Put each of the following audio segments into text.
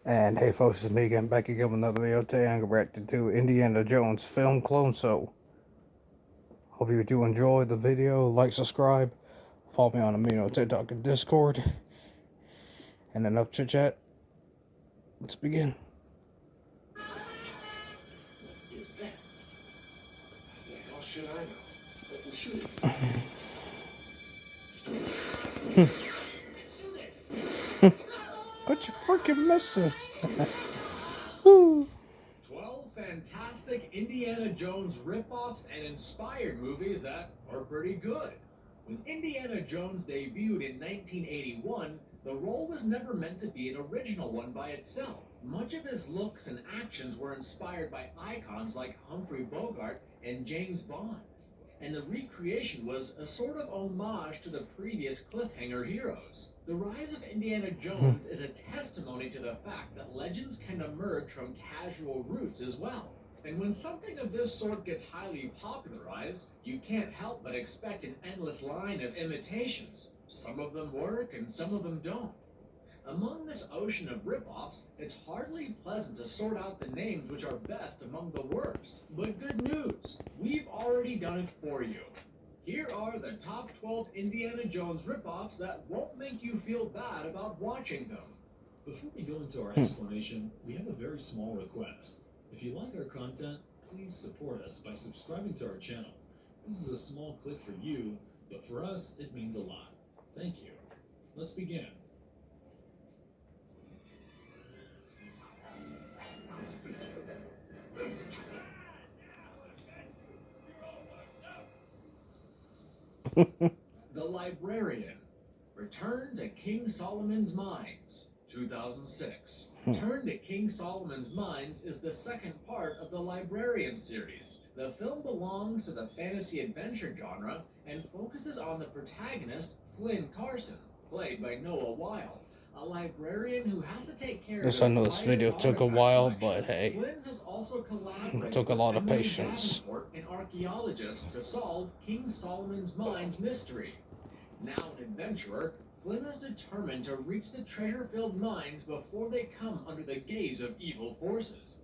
And hey folks, it's me again, back again with another video. Today I'm reacting to Indiana Jones film clone. So hope you do enjoy the video. Like, subscribe, follow me on Amino, TikTok, and Discord. And enough chit chat. Let's begin. But you freaking missing. 12 fantastic Indiana Jones ripoffs and inspired movies that are pretty good. When Indiana Jones debuted in 1981, the role was never meant to be an original one by itself. Much of his looks and actions were inspired by icons like Humphrey Bogart and James Bond. And the recreation was a sort of homage to the previous cliffhanger heroes. The rise of Indiana Jones is a testimony to the fact that legends can emerge from casual roots as well. And when something of this sort gets highly popularized, you can't help but expect an endless line of imitations. Some of them work and some of them don't. Among this ocean of ripoffs, it's hardly pleasant to sort out the names which are best among the worst. But good news, we've already done it for you. Here are the top 12 Indiana Jones ripoffs that won't make you feel bad about watching them. Before we go into our explanation, we have a very small request. If you like our content, please support us by subscribing to our channel. This is a small click for you, but for us, it means a lot. Thank you. Let's begin. The Librarian. Return to King Solomon's Mines, 2006. Return to King Solomon's Mines is the second part of the Librarian series. The film belongs to the fantasy adventure genre and focuses on the protagonist, Flynn Carson, played by Noah Weil, a librarian who has to take care of Yes, I know this video took a while, but hey, Flynn has also collaborated it took a lot of with Emily patience. Davenport, an archaeologist, to solve King Solomon's Mines mystery. Now an adventurer, Flynn is determined to reach the treasure-filled mines before they come under the gaze of evil forces.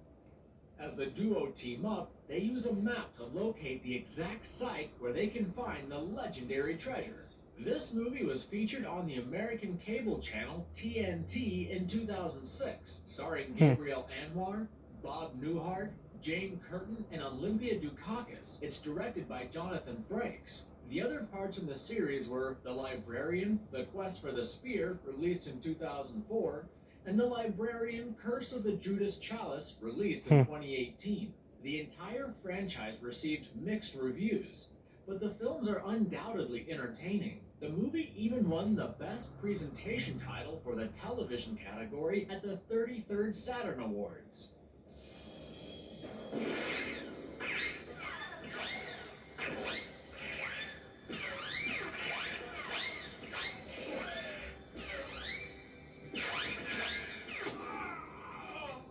As the duo team up, they use a map to locate the exact site where they can find the legendary treasure. This movie was featured on the American cable channel TNT in 2006, starring Gabriel Anwar, Bob Newhart, Jane Curtin, and Olympia Dukakis. It's directed by Jonathan Frakes. The other parts in the series were The Librarian, The Quest for the Spear, released in 2004, and The Librarian, Curse of the Judas Chalice, released in 2018. The entire franchise received mixed reviews, but the films are undoubtedly entertaining. The movie even won the Best Presentation title for the television category at the 33rd Saturn Awards.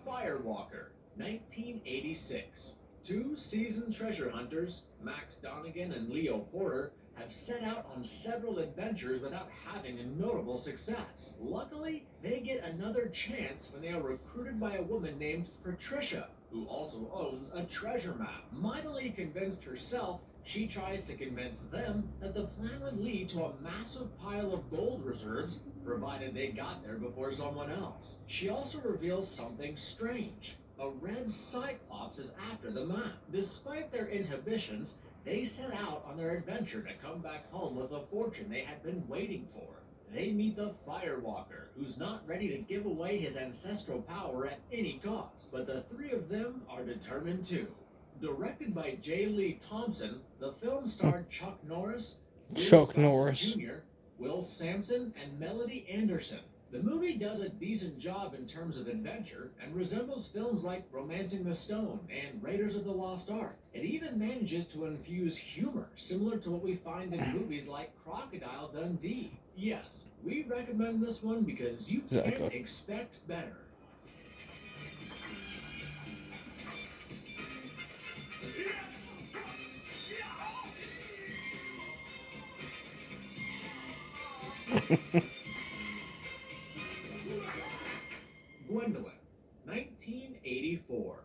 Firewalker, 1986. Two seasoned treasure hunters, Max Donegan and Leo Porter, have set out on several adventures without having a notable success. Luckily, they get another chance when they are recruited by a woman named Patricia, who also owns a treasure map. Mightily convinced herself, she tries to convince them that the plan would lead to a massive pile of gold reserves, provided they got there before someone else. She also reveals something strange. A red Cyclops is after the map. Despite their inhibitions, they set out on their adventure to come back home with a fortune they had been waiting for. They meet the Firewalker, who's not ready to give away his ancestral power at any cost, but the three of them are determined to. Directed by J. Lee Thompson, the film starred Chuck Norris, Jr., Will Sampson, and Melody Anderson. The movie does a decent job in terms of adventure and resembles films like Romancing the Stone and Raiders of the Lost Ark. It even manages to infuse humor, similar to what we find in movies like Crocodile Dundee. Yes, we recommend this one because you can't expect better. Gwyndolin, 1984.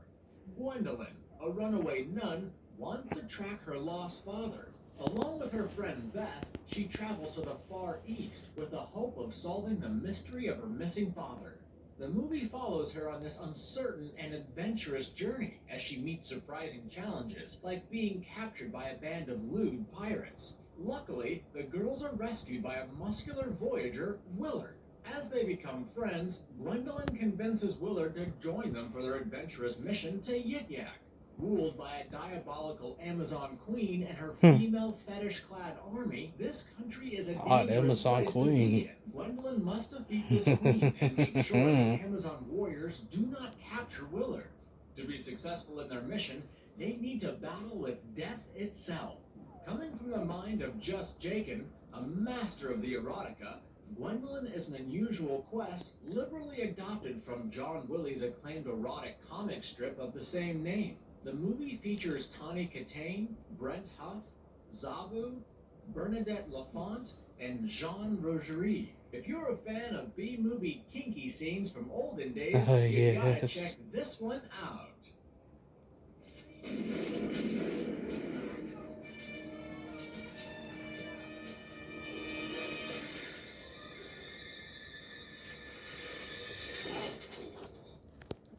Gwyndolin, a runaway nun, wants to track her lost father. Along with her friend Beth, she travels to the Far East with the hope of solving the mystery of her missing father. The movie follows her on this uncertain and adventurous journey as she meets surprising challenges, like being captured by a band of lewd pirates. Luckily, the girls are rescued by a muscular voyager, Willard. As they become friends, Gwyndolin convinces Willard to join them for their adventurous mission to Yik Yak. Ruled by a diabolical Amazon queen and her female fetish-clad army, this country is a dangerous Amazon place queen. to be in. Gwyndolin must defeat this queen and make sure the Amazon warriors do not capture Willard. To be successful in their mission, they need to battle with death itself. Coming from the mind of Just Jakin, a master of the erotica, Gwyndolin is an unusual quest liberally adopted from John Willie's acclaimed erotic comic strip of the same name. The movie features Tawny Katane, Brent Huff, Zabu, Bernadette Lafont, and Jean Rogerie. If you're a fan of B-movie kinky scenes from olden days, you gotta check this one out.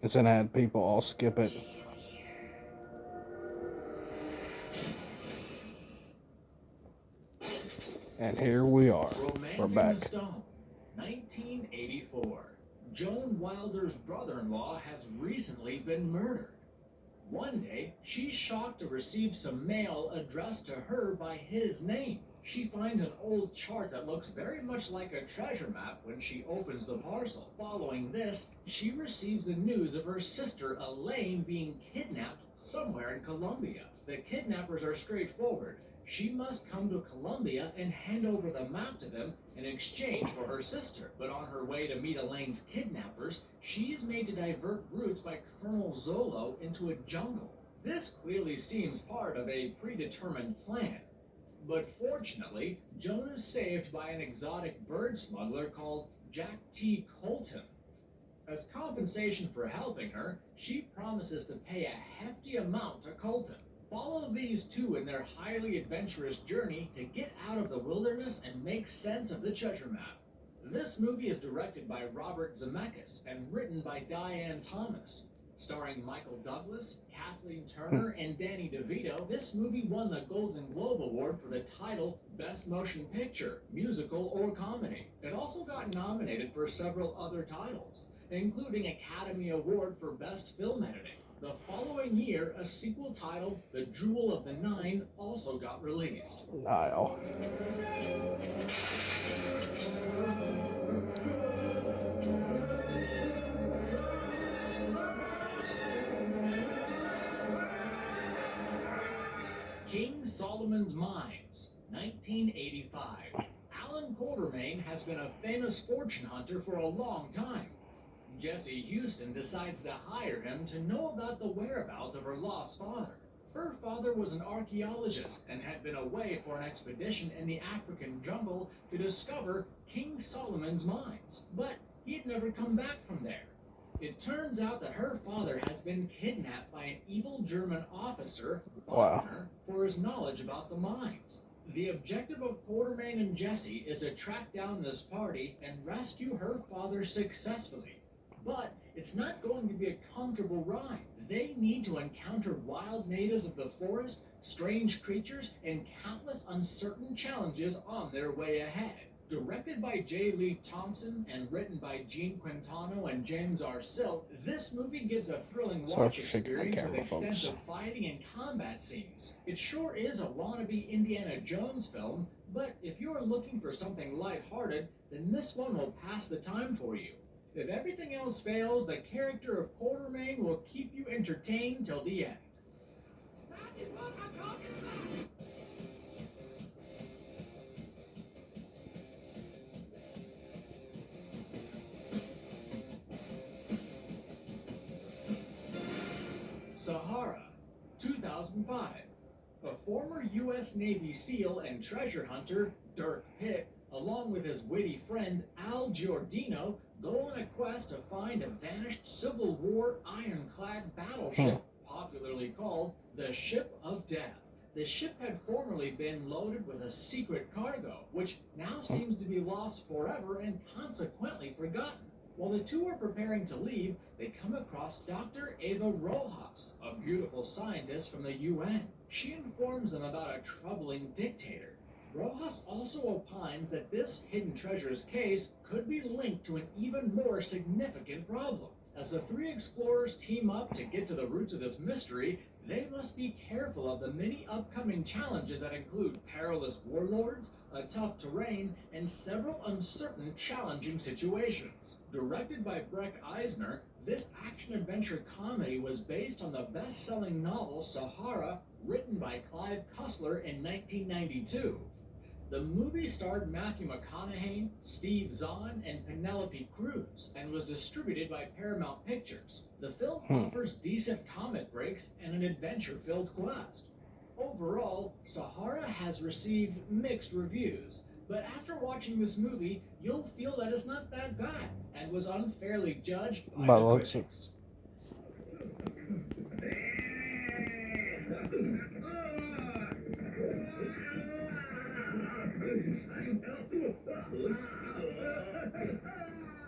It's an ad, people. I'll skip it. And here we are. We're Romancing back. the Stone, 1984. Joan Wilder's brother-in-law has recently been murdered. One day, she's shocked to receive some mail addressed to her by his name. She finds an old chart that looks very much like a treasure map when she opens the parcel. Following this, she receives the news of her sister Elaine being kidnapped somewhere in Colombia. The kidnappers are straightforward. She must come to Colombia and hand over the map to them in exchange for her sister. But on her way to meet Elaine's kidnappers, she is made to divert routes by Colonel Zolo into a jungle. This clearly seems part of a predetermined plan. But fortunately, Joan is saved by an exotic bird smuggler called Jack T. Colton. As compensation for helping her, she promises to pay a hefty amount to Colton. Follow these two in their highly adventurous journey to get out of the wilderness and make sense of the treasure map. This movie is directed by Robert Zemeckis and written by Diane Thomas. Starring Michael Douglas, Kathleen Turner, and Danny DeVito, this movie won the Golden Globe Award for the title Best Motion Picture, Musical, or Comedy. It also got nominated for several other titles, including Academy Award for Best Film Editing. The following year, a sequel titled The Jewel of the Nine also got released. Nile. King Solomon's Mines, 1985. Alan Quartermain has been a famous fortune hunter for a long time. Jessie Houston decides to hire him to know about the whereabouts of her lost father. Her father was an archaeologist and had been away for an expedition in the African jungle to discover King Solomon's mines, but he had never come back from there. It turns out that her father has been kidnapped by an evil German officer, Wagner, for his knowledge about the mines. The objective of Quartermain and Jessie is to track down this party and rescue her father successfully. But it's not going to be a comfortable ride. They need to encounter wild natives of the forest, strange creatures, and countless uncertain challenges on their way ahead. Directed by J. Lee Thompson and written by Gene Quintano and James R. Silk, this movie gives a thrilling watch experience with extensive fighting and combat scenes. It sure is a wannabe Indiana Jones film, but if you're looking for something lighthearted, then this one will pass the time for you. If everything else fails, the character of Quartermain will keep you entertained till the end. That is what I'm talking about! Sahara, 2005. A former U.S. Navy SEAL and treasure hunter, Dirk Pitt, along with his witty friend Al Giordino, go on a quest to find a vanished Civil War ironclad battleship, popularly called the Ship of Death. The ship had formerly been loaded with a secret cargo, which now seems to be lost forever and consequently forgotten. While the two are preparing to leave, they come across Dr. Ava Rojas, a beautiful scientist from the UN. She informs them about a troubling dictator. Rojas also opines that this hidden treasures case could be linked to an even more significant problem. As the three explorers team up to get to the roots of this mystery, they must be careful of the many upcoming challenges that include perilous warlords, a tough terrain, and several uncertain, challenging situations. Directed by Breck Eisner, this action-adventure comedy was based on the best-selling novel Sahara, written by Clive Cussler in 1992. The movie starred Matthew McConaughey, Steve Zahn, and Penelope Cruz, and was distributed by Paramount Pictures. The film offers decent comic breaks and an adventure-filled quest. Overall, Sahara has received mixed reviews, but after watching this movie, you'll feel that it's not that bad, and was unfairly judged by the critics.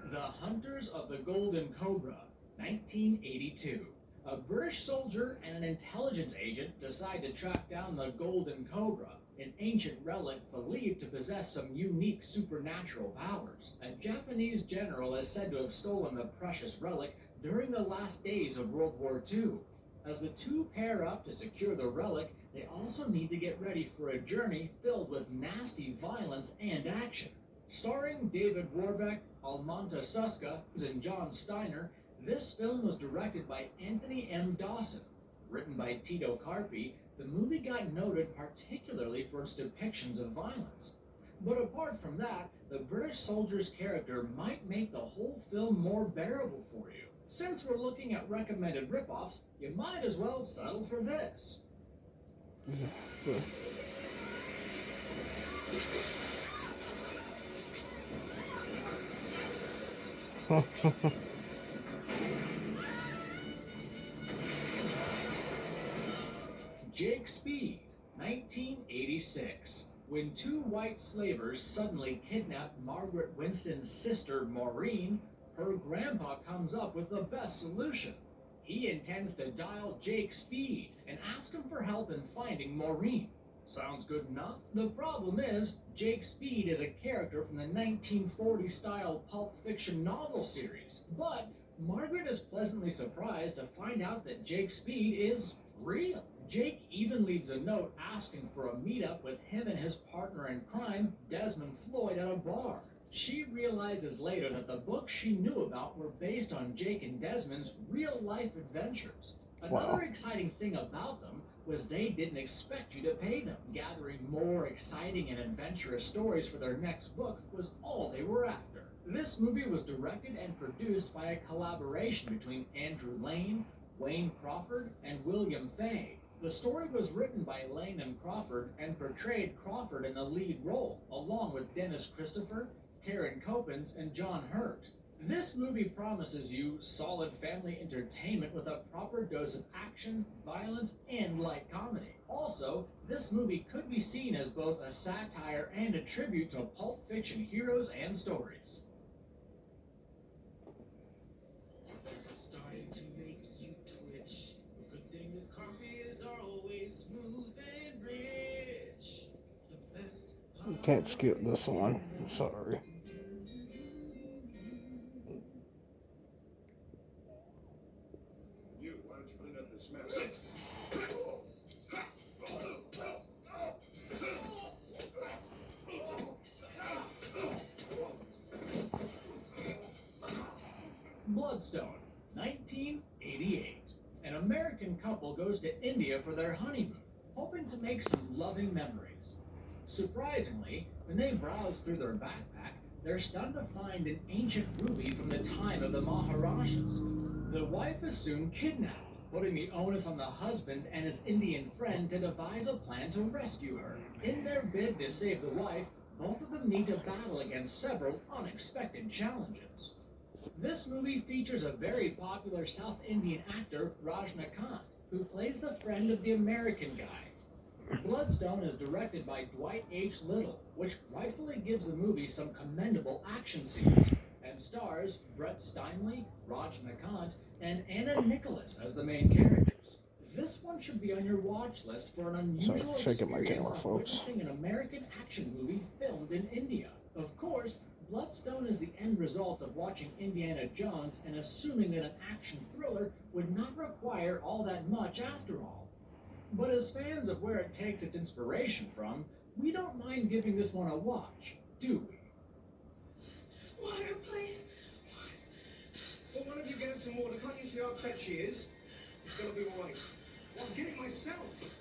The Hunters of the Golden Cobra, 1982. A British soldier and an intelligence agent decide to track down the Golden Cobra, an ancient relic believed to possess some unique supernatural powers. A Japanese general is said to have stolen the precious relic during the last days of World War II. As the two pair up to secure the relic, they also need to get ready for a journey filled with nasty violence and action. Starring David Warbeck, Almanta Suska, and John Steiner, this film was directed by Anthony M. Dawson. Written by Tito Carpi, the movie got noted particularly for its depictions of violence. But apart from that, the British soldier's character might make the whole film more bearable for you. Since we're looking at recommended ripoffs, you might as well settle for this. Jake Speed, 1986. When two white slavers suddenly kidnap Margaret Winston's sister, Maureen, her grandpa comes up with the best solution. He intends to dial Jake Speed and ask him for help in finding Maureen. Sounds good enough? The problem is, Jake Speed is a character from the 1940-style pulp fiction novel series. But Margaret is pleasantly surprised to find out that Jake Speed is real. Jake even leaves a note asking for a meetup with him and his partner in crime, Desmond Floyd, at a bar. She realizes later that the books she knew about were based on Jake and Desmond's real-life adventures. Another exciting thing about them was they didn't expect you to pay them. Gathering more exciting and adventurous stories for their next book was all they were after. This movie was directed and produced by a collaboration between Andrew Lane, Wayne Crawford, and William Fay. The story was written by Lane and Crawford and portrayed Crawford in the lead role, along with Dennis Christopher, Karen Copens, and John Hurt. This movie promises you solid family entertainment with a proper dose of action, violence, and light comedy. Also, this movie could be seen as both a satire and a tribute to pulp fiction heroes and stories. It's starting to make you twitch. Good thing is coffee is always smooth and rich. The best You can't skip this one. Sorry. You, why don't you clean up this mess? Bloodstone, 1988. An American couple goes to India for their honeymoon, hoping to make some loving memories. Surprisingly, when they browse through their backpack, they're stunned to find an ancient ruby from the time of the Maharajas. The wife is soon kidnapped, putting the onus on the husband and his Indian friend to devise a plan to rescue her. In their bid to save the wife, both of them need to battle against several unexpected challenges. This movie features a very popular South Indian actor, Rajnikant, who plays the friend of the American guy. Bloodstone is directed by Dwight H. Little, which rightfully gives the movie some commendable action scenes, and stars Brett Steinley, Rajnikant, and Anna Nicholas as the main characters. This one should be on your watch list for an unusual shaking my experience camera, of folks. witnessing an American action movie filmed in India. Of course, Bloodstone is the end result of watching Indiana Jones and assuming that an action thriller would not require all that much after all. But as fans of where it takes its inspiration from, we don't mind giving this one a watch, do we? Water, please. Well, one of you get some water. Can't you see how upset she is? It's gonna be all right. I'll get it myself.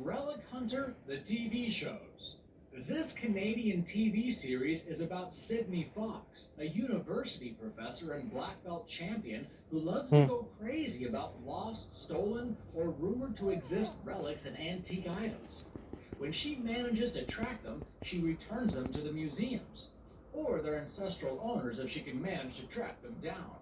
Relic Hunter, the TV shows. This Canadian TV series is about Sydney Fox, a university professor and black belt champion who loves to go crazy about lost, stolen, or rumored to exist relics and antique items. When she manages to track them, she returns them to the museums, or their ancestral owners if she can manage to track them down.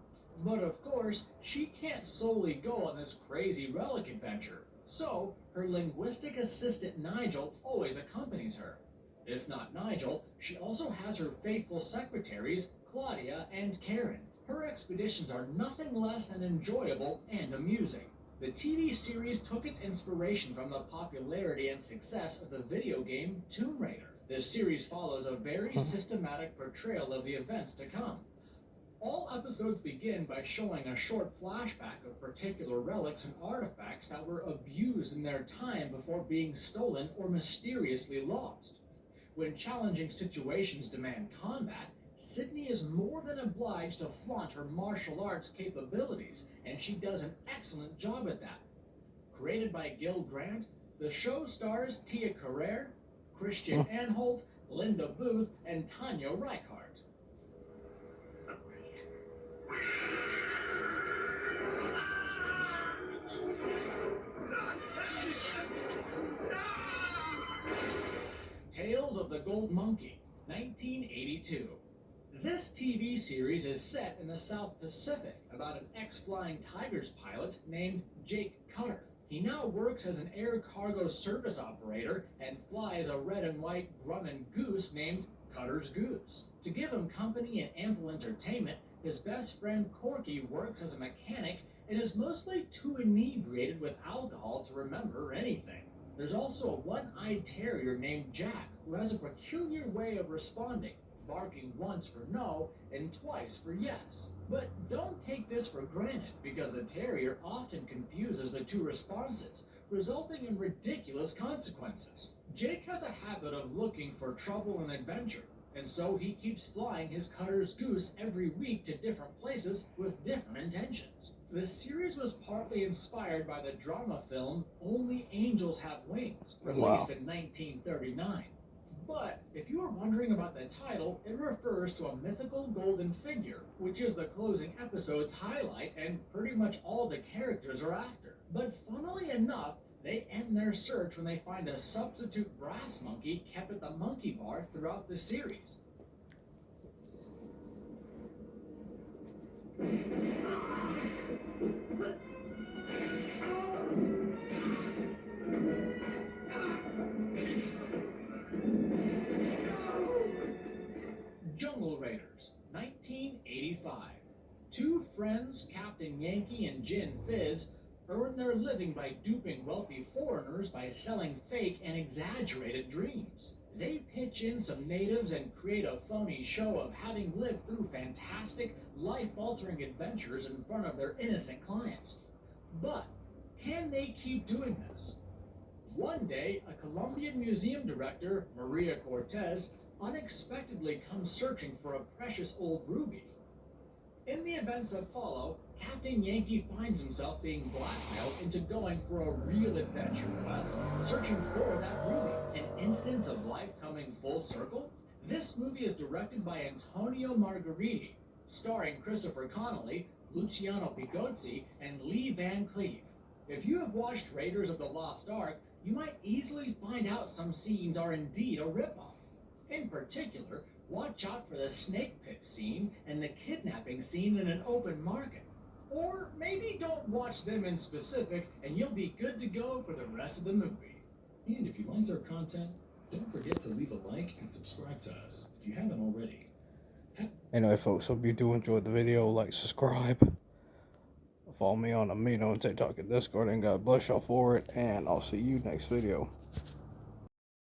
But of course, she can't solely go on this crazy relic adventure, so her linguistic assistant Nigel always accompanies her. If not Nigel, she also has her faithful secretaries, Claudia and Karen. Her expeditions are nothing less than enjoyable and amusing. The TV series took its inspiration from the popularity and success of the video game Tomb Raider. This series follows a very systematic portrayal of the events to come. All episodes begin by showing a short flashback of particular relics and artifacts that were abused in their time before being stolen or mysteriously lost. When challenging situations demand combat, Sydney is more than obliged to flaunt her martial arts capabilities, and she does an excellent job at that. Created by Gil Grant, the show stars Tia Carrere, Christian Anholt, Linda Booth, and Tanya Reichardt. Tales of the Gold Monkey, 1982. This TV series is set in the South Pacific about an ex-Flying Tigers pilot named Jake Cutter. He now works as an air cargo service operator and flies a red and white Grumman goose named Cutter's Goose. To give him company and ample entertainment, his best friend Corky works as a mechanic and is mostly too inebriated with alcohol to remember anything. There's also a one-eyed terrier named Jack who has a peculiar way of responding, barking once for no and twice for yes. But don't take this for granted, because the terrier often confuses the two responses, resulting in ridiculous consequences. Jake has a habit of looking for trouble and adventure, and so he keeps flying his Cutter's Goose every week to different places with different intentions. The series was partly inspired by the drama film Only Angels Have Wings, released in 1939. But if you are wondering about the title, it refers to a mythical golden figure, which is the closing episode's highlight and pretty much all the characters are after. But funnily enough, they end their search when they find a substitute brass monkey kept at the monkey bar throughout the series. Jungle Raiders, 1985. Two friends, Captain Yankee and Gin Fizz, earn their living by duping wealthy foreigners by selling fake and exaggerated dreams. They pitch in some natives and create a phony show of having lived through fantastic, life-altering adventures in front of their innocent clients. But can they keep doing this? One day, a Colombian museum director, Maria Cortez, unexpectedly comes searching for a precious old ruby. In the events that follow, Captain Yankee finds himself being blackmailed into going for a real adventure quest, searching for that ruby. An instance of life coming full circle? This movie is directed by Antonio Margheriti, starring Christopher Connolly, Luciano Pigozzi, and Lee Van Cleef. If you have watched Raiders of the Lost Ark, you might easily find out some scenes are indeed a ripoff. In particular, watch out for the snake pit scene and the kidnapping scene in an open market. Or maybe don't watch them in specific and you'll be good to go for the rest of the movie. And if you liked our content, don't forget to leave a like and subscribe to us if you haven't already. Anyway, folks, hope you do enjoy the video. Like, subscribe. Follow me on Amino, TikTok, and Discord. And God bless y'all for it. And I'll see you next video.